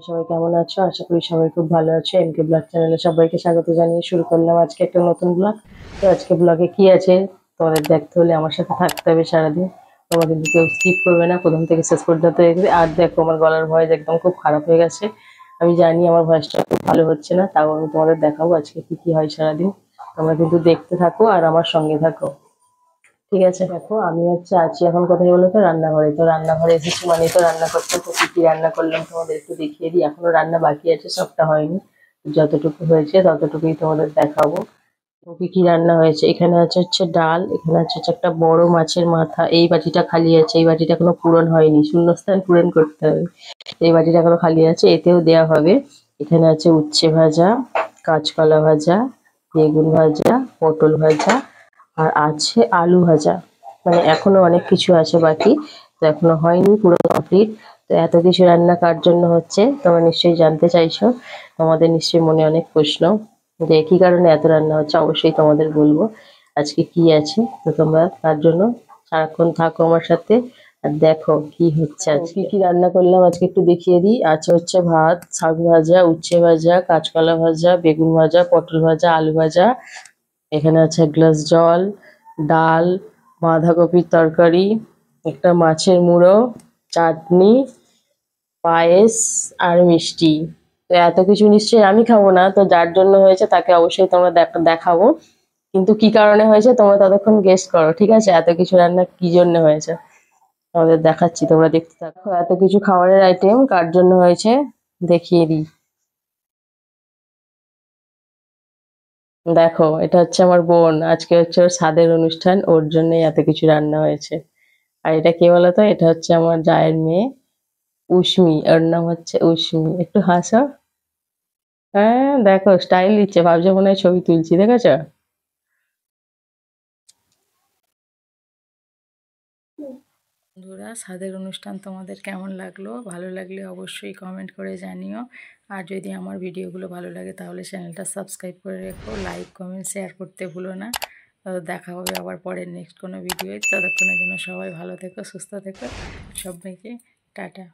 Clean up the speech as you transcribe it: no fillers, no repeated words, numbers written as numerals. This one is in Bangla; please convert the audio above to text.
সবাই কেমন আছো? আশা করি সবাই খুব ভালো আছো। এমকে ব্লগ চ্যানেলে সবাইকে স্বাগত জানিয়ে শুরু করলাম আজকে একটা নতুন ব্লগ। তো আজকে ব্লগে কি আছে তোমাদের দেখতে হলে আমার সাথে থাকতে হবে সারাদিন। তোমরা কিন্তু কেউ স্কিপ করবে না, প্রথম থেকে শেষ পর্যন্ত দেখবে। আর দেখো, আমার গলার ভয়েস একদম খুব খারাপ হয়ে গেছে। আমি জানি আমার ভয়েসটা খুব ভালো হচ্ছে না, তাও আমি তোমাদের দেখাবো আজকে কি কি হয় সারাদিন। তোমরা কিন্তু দেখতে থাকো আর আমার সঙ্গে থাকো, ঠিক আছে? দেখো, আমি আছি এখন কোথায় বলো তো, রান্নাঘরে। তো রান্নাঘরে এসেছি মানে তো রান্না করতে। তো কি কি রান্না করলাম তোমাদের একটু দেখিয়ে দিই। এখনো রান্না বাকি আছে, সবটা হয়নি। যতটুকু হয়েছে ততটুকুই তোমাদের দেখাবো। তো কি কি রান্না হয়েছে, এখানে হচ্ছে ডাল, এখানে হচ্ছে একটা বড় মাছের মাথা। এই বাটিটা খালি আছে, এই বাটিটা এখনো পূরণ হয়নি, শূন্যস্থান পূরণ করতে হবে। এই বাটিটা এখনো খালি আছে, এতেও দেয়া হবে। এখানে আছে উচ্ছে ভাজা, কাঁচকলা ভাজা, বেগুন ভাজা, পটল ভাজা, আর আছে আলু ভাজা। মানে এখনো অনেক কিছু আছে বাকি, তো এখনো হয়নি পুরো কমপ্লিট। তো এত কিছু রান্না কার জন্য হচ্ছে তোমরা নিশ্চয়ই জানতে চাইছো। তোমাদের নিশ্চয়ই মনে অনেক প্রশ্ন যে কি কারণে এত রান্না হচ্ছে, অবশ্যই তোমাদের বলবো আজকে কি আছে। তো তোমরা তার জন্য সারাক্ষণ থাকো আমার সাথে আর দেখো কি হচ্ছে আজকে। কি কি রান্না করলাম আজকে একটু দেখিয়ে দিই। আছে হচ্ছে ভাত, শাক ভাজা, উচ্ছে ভাজা, কাঁচকলা ভাজা, বেগুন ভাজা, পটল ভাজা, আলু ভাজা। এখানে আছে এক গ্লাস জল, ডাল, বাঁধাকপির তরকারি, একটা মাছের মুড়ো, চাটনি, পায়েস আর মিষ্টি। তো এত কিছু নিশ্চয়ই আমি খাবো না, তো যার জন্য হয়েছে তাকে অবশ্যই তোমরা দেখাবো। কিন্তু কি কারণে হয়েছে তোমরা ততক্ষণ গেস করো, ঠিক আছে? এত কিছু রান্না কি জন্য হয়েছে তোমাদের দেখাচ্ছি, তোমরা দেখতে থাকো। এত কিছু খাবারের আইটেম কার জন্য হয়েছে দেখিয়ে দিই। দেখো, এটা হচ্ছে আমার বোন, আজকে হচ্ছে ওর ছাদের অনুষ্ঠান, ওর জন্যই এত কিছু রান্না হয়েছে। আর এটা কে বলতো, এটা হচ্ছে আমার জায়ের মেয়ে উষ্মি, ওর নাম হচ্ছে উষ্মি। একটু হাসো। হ্যাঁ দেখো, স্টাইল দিচ্ছে, ভাবছে মনে হয় ছবি তুলছি, দেখেছো? বন্ধুরা, ছাদের অনুষ্ঠান তোমাদের কেমন লাগলো? ভালো লাগলে অবশ্যই কমেন্ট করে জানিও। আর যদি আমার ভিডিওগুলো ভালো লাগে তাহলে চ্যানেলটা সাবস্ক্রাইব করে রেখো, লাইক কমেন্ট শেয়ার করতে ভুলো না। তো দেখা হবে আবার পরের নেক্সট কোনো ভিডিওয়। ততক্ষণের জন্য সবাই ভালো থেকো, সুস্থ থেকো। সবাইকে টাটা।